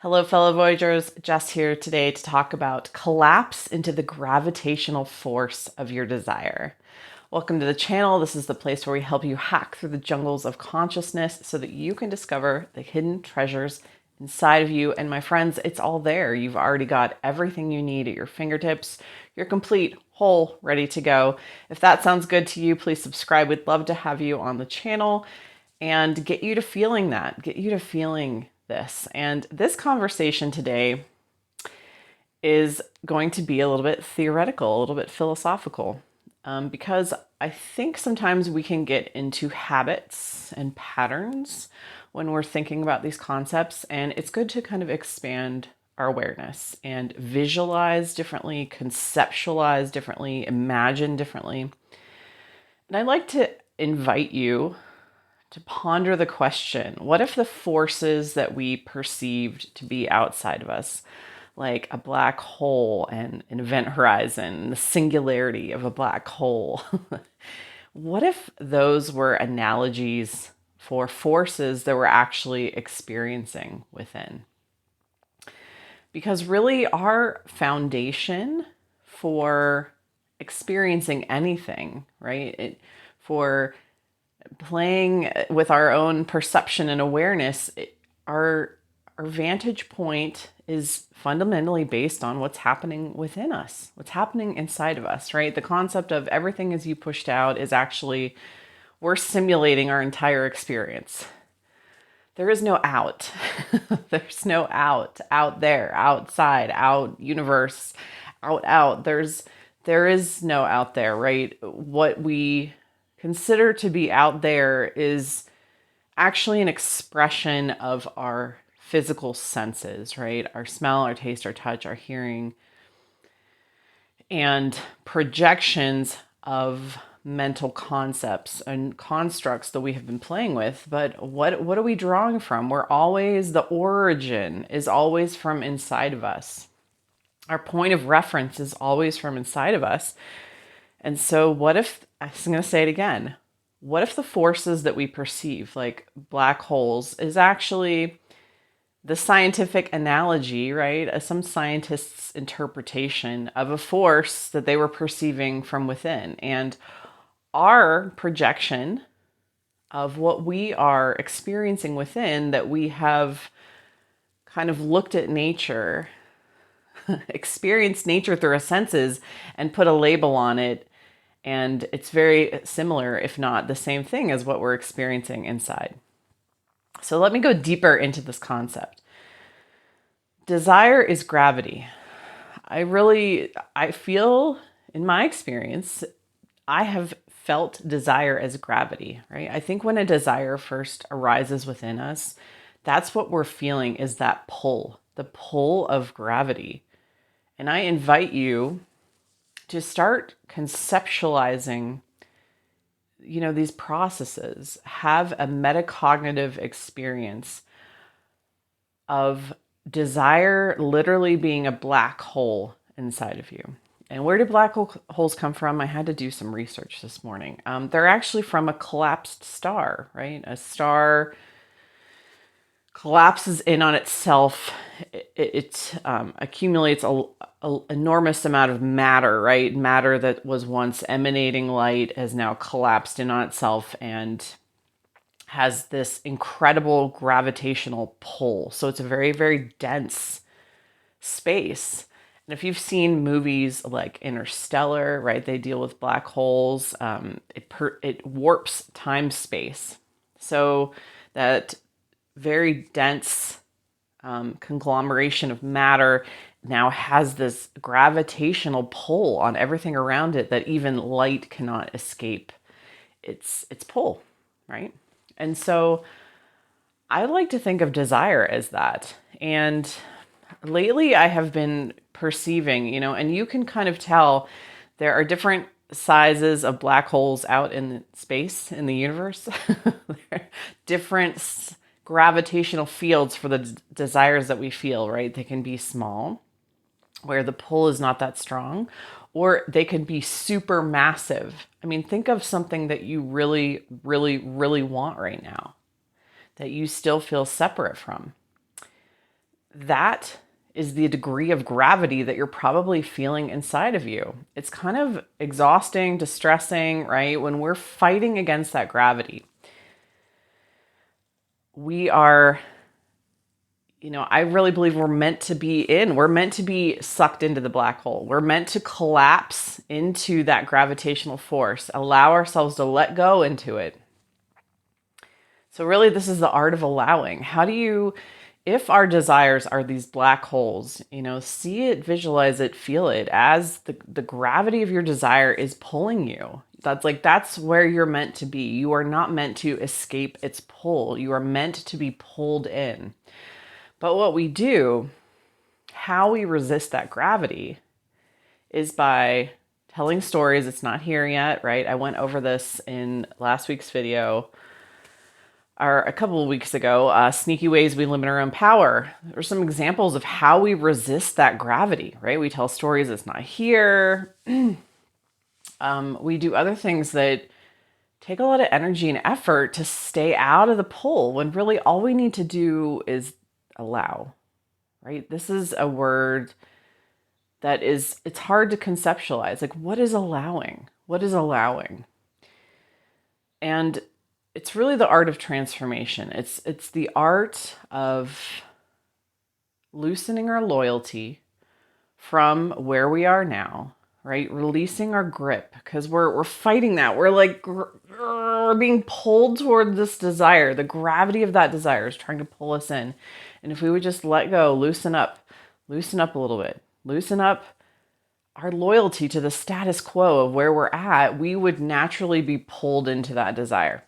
Hello, fellow Voyagers. Jess here today to talk about collapse into the gravitational force of your desire. Welcome to the channel. This is the place where we help you hack through the jungles of consciousness so that you can discover the hidden treasures inside of you. And my friends, it's all there. You've already got everything you need at your fingertips. You're complete, whole, ready to go. If that sounds good to you, please subscribe. We'd love to have you on the channel and get you to feeling that, get you to feeling this. And this conversation today is going to be a little bit theoretical, a little bit philosophical, because I think sometimes we can get into habits and patterns when we're thinking about these concepts, and it's good to kind of expand our awareness and visualize differently, conceptualize differently, imagine differently. And I'd like to invite you to ponder the question, what if the forces that we perceived to be outside of us, like a black hole and an event horizon, the singularity of a black hole, what if those were analogies for forces that we're actually experiencing within? Because really, our foundation for experiencing anything, right? For playing with our own perception and awareness, our vantage point is fundamentally based on what's happening within us, what's happening inside of us, right? The concept of everything is you pushed out is actually, we're simulating our entire experience. There is no out. There's no out there, outside, out universe, out. There is no out there, right? What we consider to be out there is actually an expression of our physical senses, right? Our smell, our taste, our touch, our hearing, and projections of mental concepts and constructs that we have been playing with. But what are we drawing from? The origin is always from inside of us. Our point of reference is always from inside of us. And so what if, I'm going to say it again, what if the forces that we perceive, like black holes, is actually the scientific analogy, right? Some scientists' interpretation of a force that they were perceiving from within. And our projection of what we are experiencing within, that we have kind of looked at nature, experienced nature through our senses, and put a label on it. And it's very similar, if not the same thing, as what we're experiencing inside. So let me go deeper into this concept. Desire is gravity. I feel, in my experience, I have felt desire as gravity, right? I think when a desire first arises within us, that's what we're feeling, is that pull, the pull of gravity. And I invite you to start conceptualizing, these processes. Have a metacognitive experience of desire literally being a black hole inside of you. And where do black holes come from? I had to do some research this morning. They're actually from a collapsed star, right? A star collapses in on itself. It accumulates a enormous amount of matter, right? Matter that was once emanating light has now collapsed in on itself and has this incredible gravitational pull. So it's a very, very dense space. And if you've seen movies like Interstellar, right, they deal with black holes. It warps time space. So that very dense conglomeration of matter now has this gravitational pull on everything around it that even light cannot escape its pull, right? And so I like to think of desire as that. And lately I have been perceiving, and you can kind of tell there are different sizes of black holes out in space, in the universe. Different gravitational fields for the desires that we feel, right? They can be small, where the pull is not that strong, or they can be super massive. I mean, think of something that you really, really, really want right now, that you still feel separate from. that is the degree of gravity that you're probably feeling inside of you. It's kind of exhausting, distressing, right? When we're fighting against that gravity, we are, I really believe we're meant to we're meant to be sucked into the black hole. We're meant to collapse into that gravitational force, allow ourselves to let go into it. So really, this is the art of allowing. How do you, if our desires are these black holes, see it, visualize it, feel it as the gravity of your desire is pulling you. That's where you're meant to be. You are not meant to escape its pull. You are meant to be pulled in. But what we do, how we resist that gravity, is by telling stories. It's not here yet, right? I went over this in last week's video, or a couple of weeks ago, sneaky ways we limit our own power. There's some examples of how we resist that gravity, right? We tell stories it's not here. We do other things that take a lot of energy and effort to stay out of the pull, when really all we need to do is allow, right? This is a word that it's hard to conceptualize. Like, what is allowing? What is allowing? And it's really the art of transformation. It's the art of loosening our loyalty from where we are now, right? Releasing our grip, because we're fighting that. We're like we're being pulled toward this desire. The gravity of that desire is trying to pull us in. And if we would just let go, loosen up a little bit, loosen up our loyalty to the status quo of where we're at, we would naturally be pulled into that desire.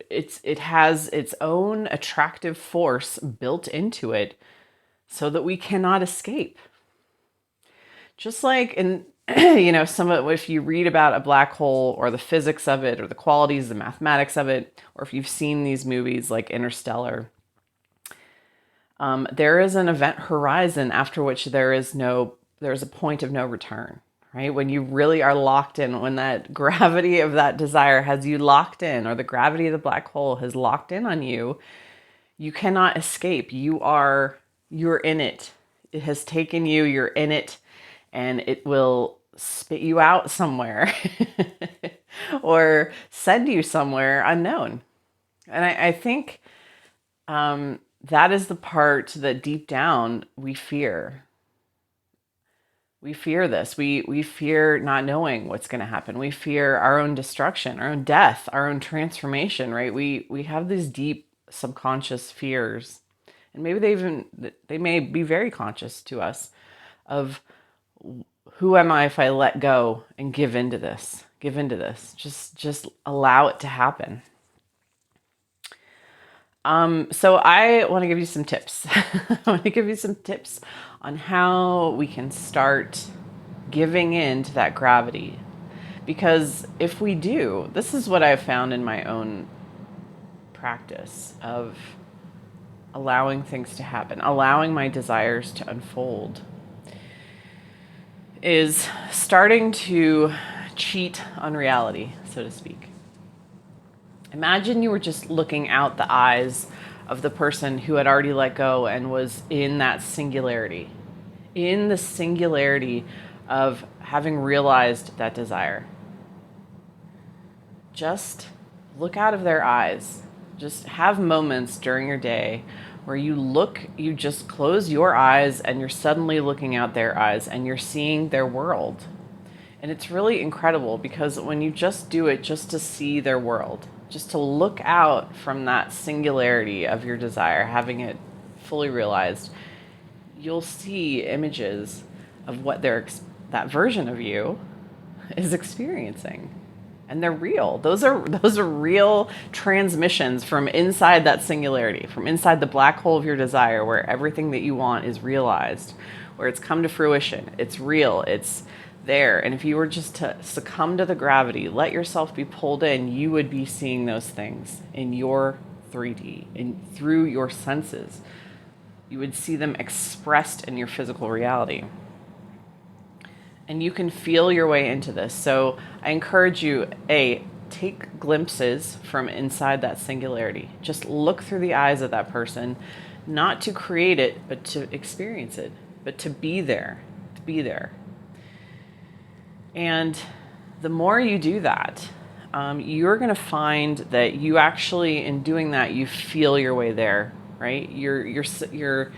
It has its own attractive force built into it so that we cannot escape. Just like in, if you read about a black hole or the physics of it or the qualities, the mathematics of it, or if you've seen these movies like Interstellar, there is an event horizon after which there's a point of no return, right? When you really are locked in, when that gravity of that desire has you locked in, or the gravity of the black hole has locked in on you, you cannot escape. You're in it. It has taken you, you're in it, and it will spit you out somewhere or send you somewhere unknown. And I think that is the part that deep down we fear. We fear this. We fear not knowing what's going to happen. We fear our own destruction, our own death, our own transformation, right? We have these deep subconscious fears. And maybe they may be very conscious to us of, who am I if I let go and give into this? Just allow it to happen. So I want to give you some tips. I want to give you some tips on how we can start giving in to that gravity. Because if we do, this is what I've found in my own practice of allowing things to happen, allowing my desires to unfold, is starting to cheat on reality, so to speak. Imagine you were just looking out the eyes of the person who had already let go and was in that singularity, in the singularity of having realized that desire. Just look out of their eyes. Just have moments during your day where you just close your eyes and you're suddenly looking out their eyes and you're seeing their world. And it's really incredible, because when you just do it just to see their world, just to look out from that singularity of your desire, having it fully realized, you'll see images of what that version of you is experiencing. And they're real. Those are real transmissions from inside that singularity, from inside the black hole of your desire, where everything that you want is realized, where it's come to fruition. It's real. It's there. And if you were just to succumb to the gravity, let yourself be pulled in, you would be seeing those things in your 3D, through your senses. You would see them expressed in your physical reality. And you can feel your way into this. So I encourage you, take glimpses from inside that singularity. Just look through the eyes of that person. not to create it, but to experience it, but to be there, And the more you do that, you're going to find that you actually, in doing that, you feel your way there, right? You're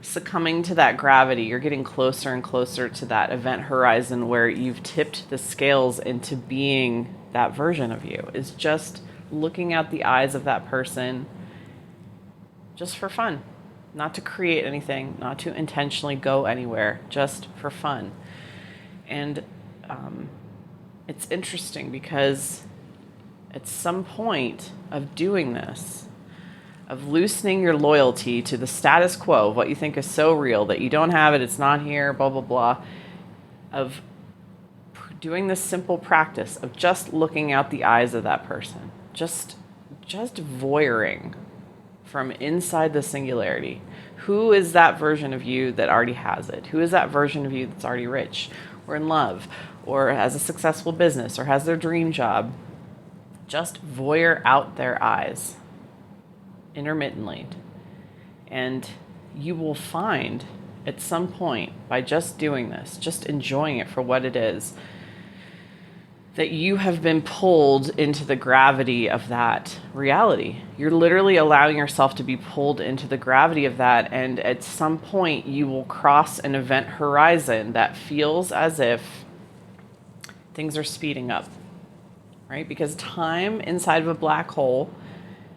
succumbing to that gravity. You're getting closer and closer to that event horizon where you've tipped the scales into being that version of you. Is just looking at the eyes of that person just for fun, not to create anything, not to intentionally go anywhere, just for fun. And it's interesting because at some point of doing this, of loosening your loyalty to the status quo, what you think is so real that you don't have it, it's not here, blah, blah, blah, of doing this simple practice of just looking out the eyes of that person, just voyeuring from inside the singularity. Who is that version of you that already has it? Who is that version of you that's already rich or in love or has a successful business or has their dream job? Just voyeur out their eyes intermittently. And you will find at some point, by just doing this, just enjoying it for what it is, that you have been pulled into the gravity of that reality. You're literally allowing yourself to be pulled into the gravity of that. And at some point, you will cross an event horizon that feels as if things are speeding up, right? Because time inside of a black hole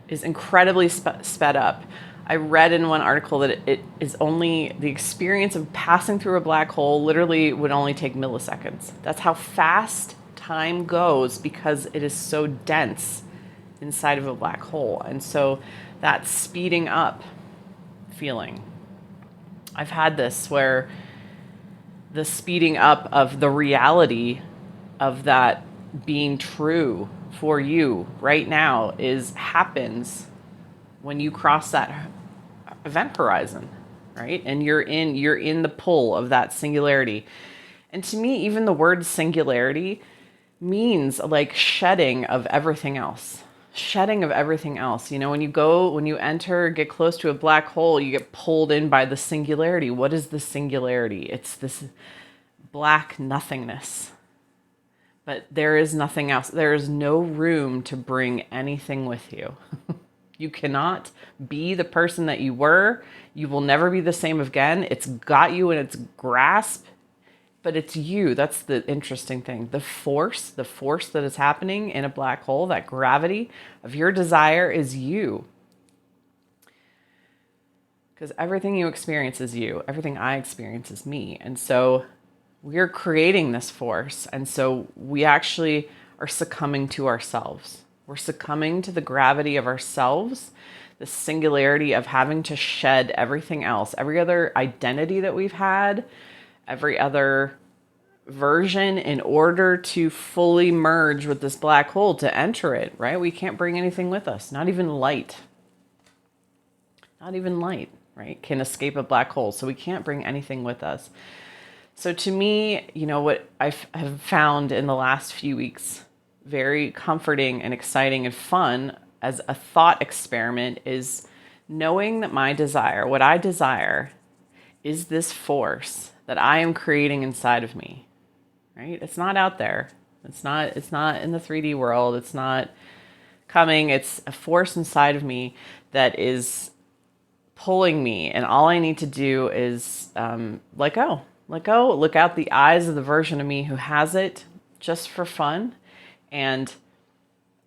is incredibly sped up. I read in one article that it is only the experience of passing through a black hole literally would only take milliseconds. That's how fast time goes because it is so dense inside of a black hole. And so that speeding up feeling, I've had this where the speeding up of the reality of that being true for you right now happens when you cross that event horizon, right? And you're in the pull of that singularity. And to me, even the word singularity means like shedding of everything else. Shedding of everything else. You know, when you enter, get close to a black hole, you get pulled in by the singularity. What is the singularity? It's this black nothingness. But there is nothing else. There is no room to bring anything with you. You cannot be the person that you were. You will never be the same again. It's got you in its grasp. But it's you. That's the interesting thing. The force that is happening in a black hole, that gravity of your desire is you. Because everything you experience is you. Everything I experience is me. And so we're creating this force. And so we actually are succumbing to ourselves. We're succumbing to the gravity of ourselves, the singularity of having to shed everything else, every other identity that we've had, every other version in order to fully merge with this black hole, to enter it, right? We can't bring anything with us, not even light. Not even light, right, can escape a black hole. So we can't bring anything with us. So to me, you know, what I have found in the last few weeks very comforting and exciting and fun as a thought experiment is knowing that my desire, what I desire, is this force that I am creating inside of me, right? It's not out there. It's not in the 3D world. It's not coming. It's a force inside of me that is pulling me. And all I need to do is let go, look out the eyes of the version of me who has it just for fun. And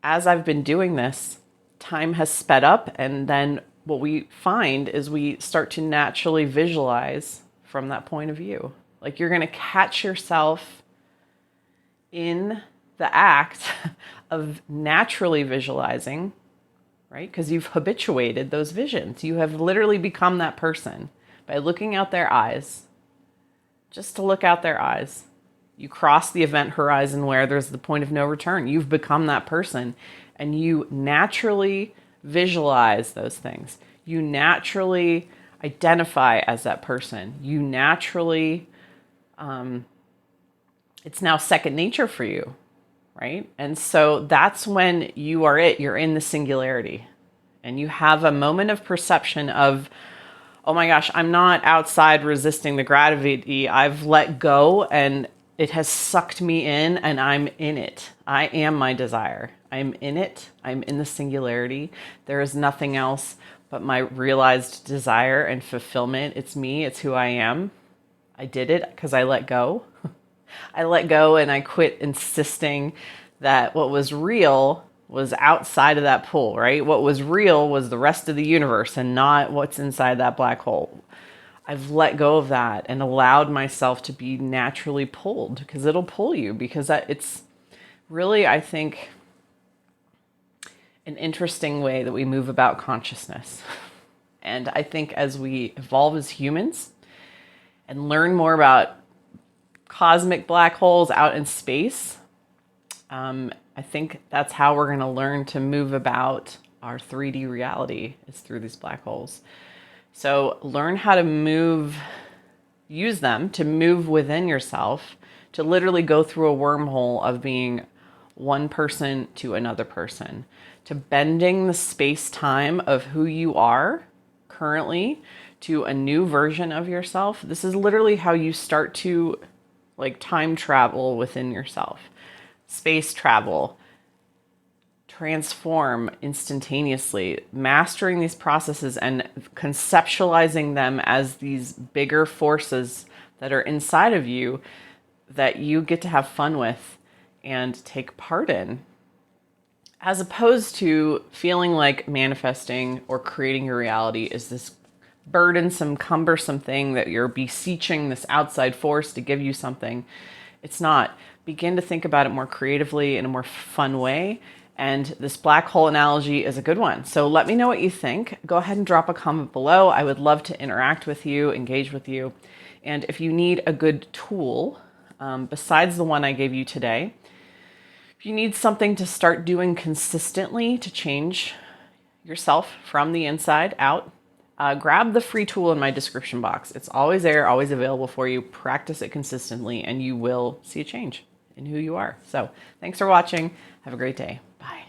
as I've been doing this, time has sped up. And then what we find is we start to naturally visualize from that point of view. Like you're going to catch yourself in the act of naturally visualizing, right? Because you've habituated those visions. You have literally become that person by looking out their eyes, just to look out their eyes. You cross the event horizon where there's the point of no return. You've become that person and you naturally visualize those things. You naturally identify as that person. You naturally, it's now second nature for you, right? And so that's when you are it. You're in the singularity and you have a moment of perception of, oh my gosh, I'm not outside resisting the gravity. I've let go and it has sucked me in and I'm in it. I am my desire. I'm in it. I'm in the singularity. There is nothing else but my realized desire and fulfillment. It's me. It's who I am. I did it because I let go. I let go and I quit insisting that what was real was outside of that pool, right? What was real was the rest of the universe and not what's inside that black hole. I've let go of that and allowed myself to be naturally pulled, because it'll pull you, because it's really, I think, an interesting way that we move about consciousness. And I think as we evolve as humans and learn more about cosmic black holes out in space, I think that's how we're going to learn to move about our 3D reality, is through these black holes. So learn how to use them to move within yourself, to literally go through a wormhole of being one person to another person, to bending the space-time of who you are currently to a new version of yourself. This is literally how you start to time travel within yourself, space travel, transform instantaneously, mastering these processes and conceptualizing them as these bigger forces that are inside of you that you get to have fun with and take part in, as opposed to feeling like manifesting or creating your reality is this burdensome, cumbersome thing that you're beseeching this outside force to give you something. It's not. Begin to think about it more creatively in a more fun way. And this black hole analogy is a good one. So let me know what you think. Go ahead and drop a comment below. I would love to interact with you, engage with you. And if you need a good tool, besides the one I gave you today, if you need something to start doing consistently to change yourself from the inside out, grab the free tool in my description box. It's always there, always available for you. Practice it consistently and you will see a change in who you are. So thanks for watching. Have a great day. Bye.